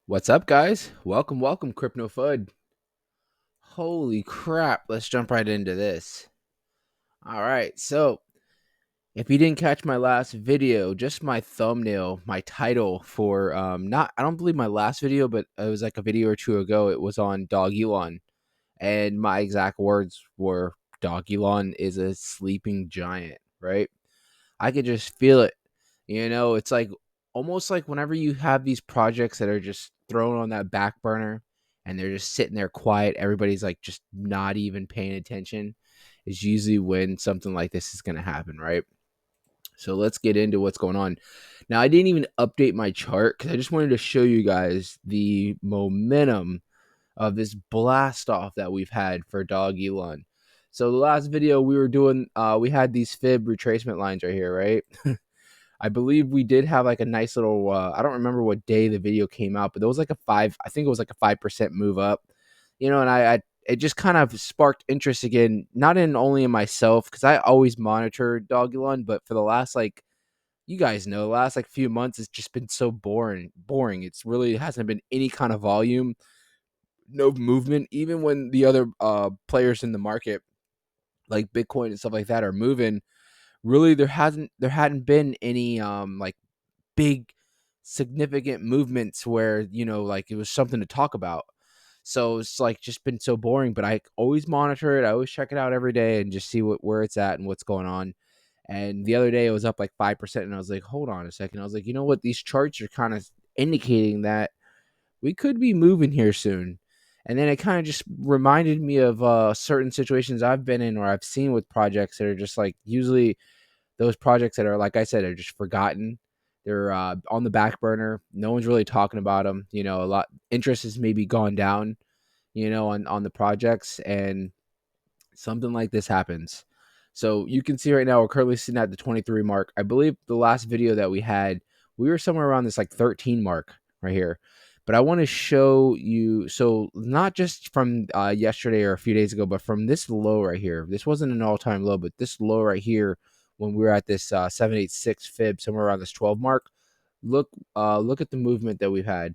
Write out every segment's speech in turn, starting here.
What's up, guys? Welcome, Crypto Fud. Holy crap, let's jump right into this. All right, so if you didn't catch my last video, just my thumbnail, my title for not I don't believe my last video, but it was like a video or two ago. It was on Dogelon, and my exact words were Dogelon is a sleeping giant, right? I could just feel it. It's like almost like whenever you have these projects that are just thrown on that back burner and they're just sitting there quiet, everybody's like just not even paying attention, is usually when something like this is going to happen, right? So let's get into what's going on. Now, I didn't even update my chart because I just wanted to show you guys the momentum of this blast off that we've had for Dog Elon. So the last video we were doing, we had these fib retracement lines right here, right? I believe we did have like a nice little. I don't remember what day the video came out, but there was like a five. I think it was like a 5% move up. And I it just kind of sparked interest again, not in only in myself because I always monitor Dogelon, but for the last like you guys know, the last like few months it's just been so boring. It's really hasn't been any kind of volume, no movement, even when the other players in the market like Bitcoin and stuff like that are moving. Really, there hadn't been any like big significant movements where like it was something to talk about. So it's like just been so boring, but I always monitor it. I always check it out every day and just see where it's at and what's going on. And the other day it was up like 5%, and I was like, hold on a second. I was like, you know what, these charts are kind of indicating that we could be moving here soon. And then it kind of just reminded me of certain situations I've been in or I've seen with projects that are just like usually those projects that are, like I said, are just forgotten. They're on the back burner. No one's really talking about them. A lot interest has maybe gone down. On the projects, and something like this happens. So you can see right now we're currently sitting at the 23 mark. I believe the last video that we had, we were somewhere around this like 13 mark right here. But I want to show you, so not just from yesterday or a few days ago, but from this low right here. This wasn't an all-time low, but this low right here when we were at this 786 fib, somewhere around this 12 mark. Look at the movement that we've had.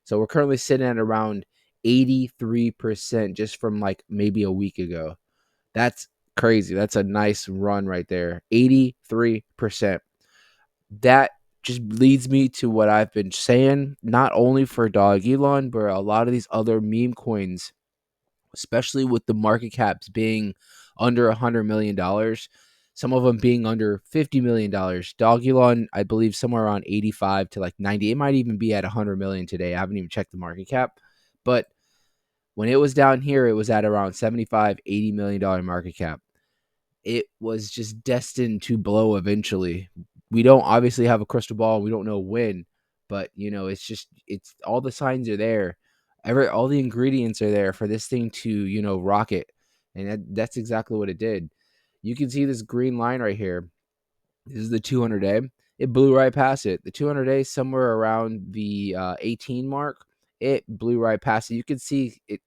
So we're currently sitting at around 83% just from like maybe a week ago. That's crazy. That's a nice run right there. 83%. That just leads me to what I've been saying, not only for Dog Elon, but a lot of these other meme coins, especially with the market caps being under $100 million, some of them being under $50 million. Dog Elon, I believe, somewhere around 85 to like 90. It might even be at 100 million today. I haven't even checked the market cap, but when it was down here, it was at around 75, $80 million market cap. It was just destined to blow eventually. We don't obviously have a crystal ball. We don't know when, but it's all the signs are there. All the ingredients are there for this thing to, rocket. And that's exactly what it did. You can see this green line right here. This is the 200-day. It blew right past it. The 200-day somewhere around the 18 mark. It blew right past it. You can see it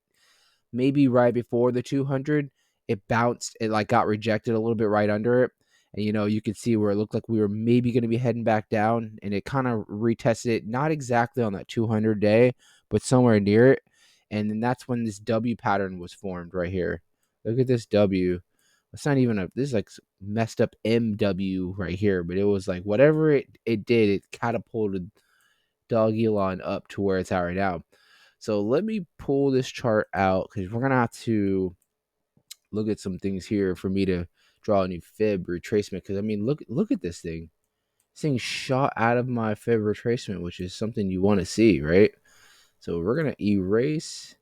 maybe right before the 200, it bounced. It like got rejected a little bit right under it. And you could see where it looked like we were maybe going to be heading back down, and it kind of retested it, not exactly on that 200 day, but somewhere near it. And then that's when this W pattern was formed right here. Look at this W. It's not even this is like messed up MW right here, but it was like whatever it did, it catapulted Dog Elon up to where it's at right now. So let me pull this chart out because we're gonna have to look at some things here for me to draw a new fib retracement. Because I mean, look at this thing. This thing shot out of my fib retracement, which is something you want to see, right? So we're gonna erase.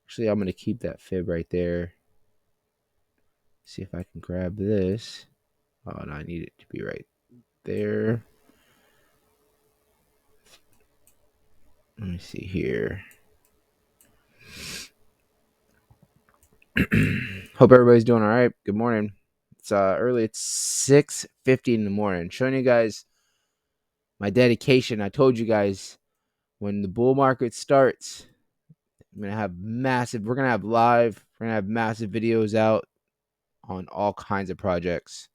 Actually, I'm gonna keep that fib right there. See if I can grab this. Oh, no, I need it to be right there. Let me see here. Hope everybody's doing all right. Good morning. It's early. It's 6:50 in the morning. Showing you guys my dedication. I told you guys when the bull market starts, I'm gonna have massive. We're gonna have live. We're gonna have massive videos out on all kinds of projects.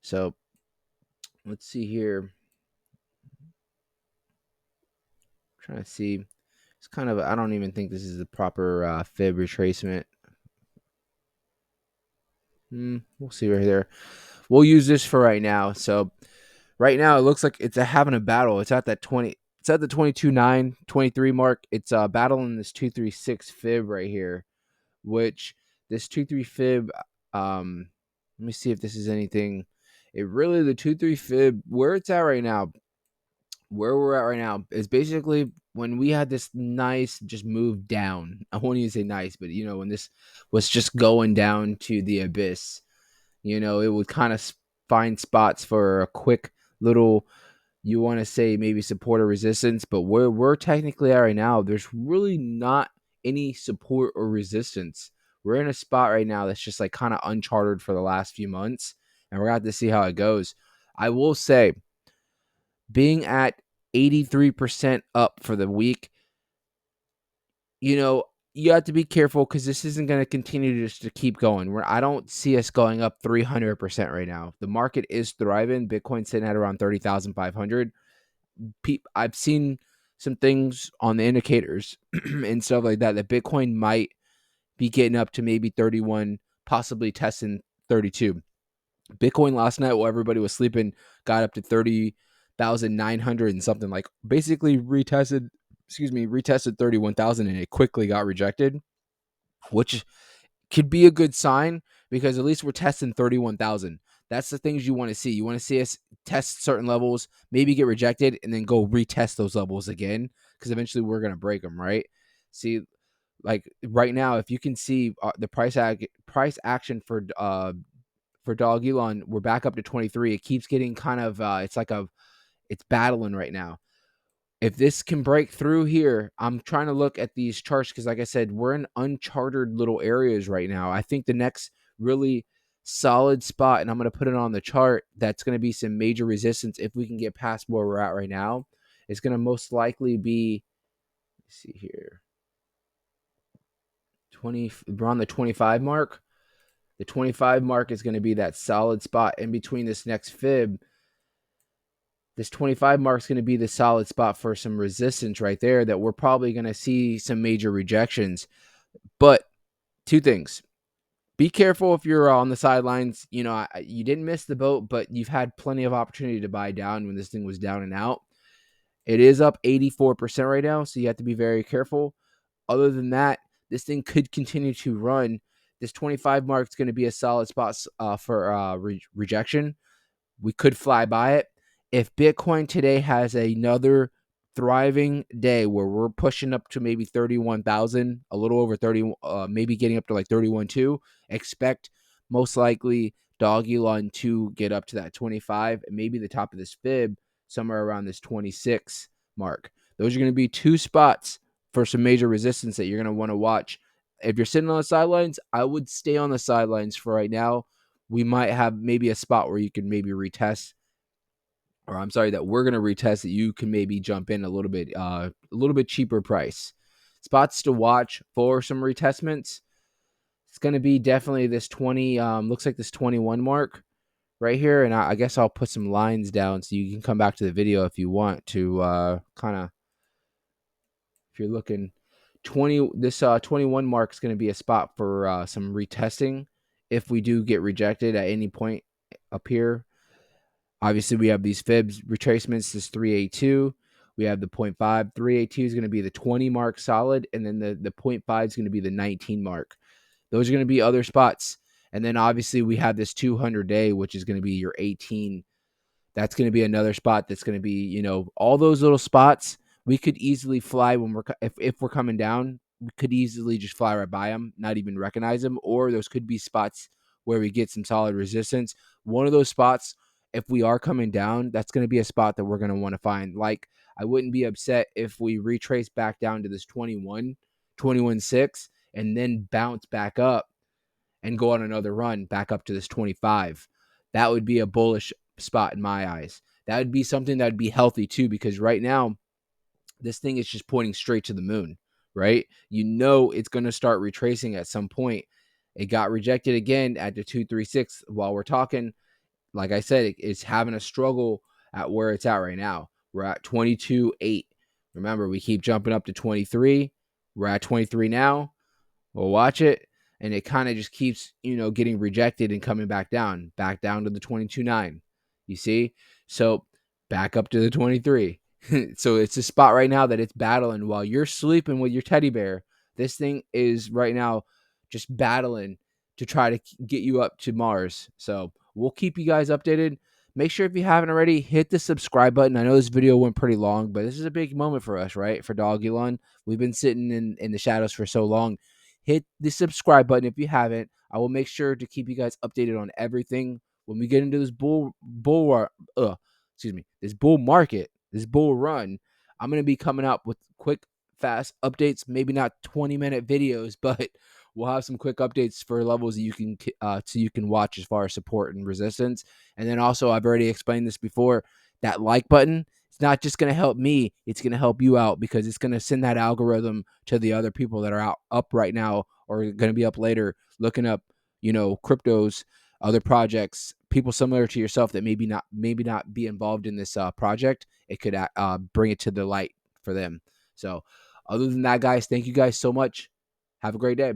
So let's see here. trying to see. It's kind of, I don't even think this is the proper fib retracement. We'll see right there. We'll use this for right now. So right now it looks like it's having a battle. It's at that 20. It's at the 22.9, 23 mark. It's battling this 236 fib right here, which this 23 fib. Let me see if this is anything. It really, the 23 fib where it's at right now, where we're at right now is basically when we had this nice just move down. I won't even say nice, but when this was just going down to the abyss, it would kind of find spots for a quick little, you want to say maybe support or resistance, but where we're technically at right now, there's really not any support or resistance. We're in a spot right now that's just like kind of uncharted for the last few months, and we're going to have to see how it goes. I will say, being at 83% up for the week, you have to be careful because this isn't going to continue just to keep going. I don't see us going up 300% right now. The market is thriving. Bitcoin's sitting at around 30,500. I've seen some things on the indicators and stuff like that Bitcoin might be getting up to maybe 31, possibly testing 32. Bitcoin last night, while everybody was sleeping, got up to 30,900 and something, like basically retested 31,000, and it quickly got rejected, which could be a good sign because at least we're testing 31,000. That's the things you want to see. You want to see us test certain levels, maybe get rejected, and then go retest those levels again because eventually we're going to break them, right? See, like right now, if you can see the price action for Dogelon, we're back up to 23. It keeps getting kind of it's battling right now. If this can break through here, I'm trying to look at these charts because, like I said, we're in uncharted little areas right now. I think the next really solid spot, and I'm going to put it on the chart, that's going to be some major resistance if we can get past where we're at right now. It's going to most likely be, let's see here, we're on the 25 mark. The 25 mark is going to be that solid spot in between this next fib. This 25 mark is going to be the solid spot for some resistance right there that we're probably going to see some major rejections. But two things. Be careful if you're on the sidelines. You didn't miss the boat, but you've had plenty of opportunity to buy down when this thing was down and out. It is up 84% right now, so you have to be very careful. Other than that, this thing could continue to run. This 25 mark is going to be a solid spot for rejection. We could fly by it. If Bitcoin today has another thriving day where we're pushing up to maybe 31,000, a little over 30, maybe getting up to like 31.2, expect most likely Dogelon to get up to that 25 and maybe the top of this fib somewhere around this 26 mark. Those are going to be two spots for some major resistance that you're going to want to watch. If you're sitting on the sidelines, I would stay on the sidelines for right now. We might have maybe a spot where you can maybe retest, or I'm sorry, that we're going to retest that you can maybe jump in a little bit cheaper price. Spots to watch for some retestments. It's going to be definitely this 20, looks like this 21 mark right here. And I guess I'll put some lines down so you can come back to the video if you want to kind of, if you're looking 21 mark is going to be a spot for some retesting if we do get rejected at any point up here. Obviously, we have these fibs retracements, this 382. We have the 0.5. 382 is going to be the 20 mark solid, and then the 0.5 is going to be the 19 mark. Those are going to be other spots. And then obviously we have this 200 day, which is going to be your 18. That's going to be another spot that's going to be, all those little spots. We could easily fly when if we're coming down, we could easily just fly right by them, not even recognize them. Or those could be spots where we get some solid resistance. One of those spots, if we are coming down, that's going to be a spot that we're going to want to find. Like, I wouldn't be upset if we retrace back down to this 21.6 and then bounce back up and go on another run back up to this 25. That would be a bullish spot in my eyes. That would be something that would be healthy too, because right now this thing is just pointing straight to the moon, right? It's going to start retracing at some point. It got rejected again at the 236 while we're talking. Like I said, it's having a struggle at where it's at right now. We're at 22.8. Remember, we keep jumping up to 23. We're at 23 now. We'll watch it, and it kind of just keeps, getting rejected and coming back down to the 22.9. You see? So back up to the 23. So it's a spot right now that it's battling while you're sleeping with your teddy bear. This thing is right now just battling to try to get you up to Mars. So we'll keep you guys updated. Make sure if you haven't already, hit the subscribe button. I know this video went pretty long, but this is a big moment for us, right? For Dogelon. We've been sitting in the shadows for so long. Hit the subscribe button if you haven't. I will make sure to keep you guys updated on everything when we get into this this bull market, this bull run. I'm gonna be coming up with quick, fast updates. Maybe not 20-minute videos, but we'll have some quick updates for levels that you can watch as far as support and resistance. And then also, I've already explained this before. That like button, it's not just going to help me, it's going to help you out because it's going to send that algorithm to the other people that are up right now or going to be up later looking up, cryptos, other projects, people similar to yourself that maybe not be involved in this project. It could bring it to the light for them. So other than that, guys, thank you guys so much. Have a great day.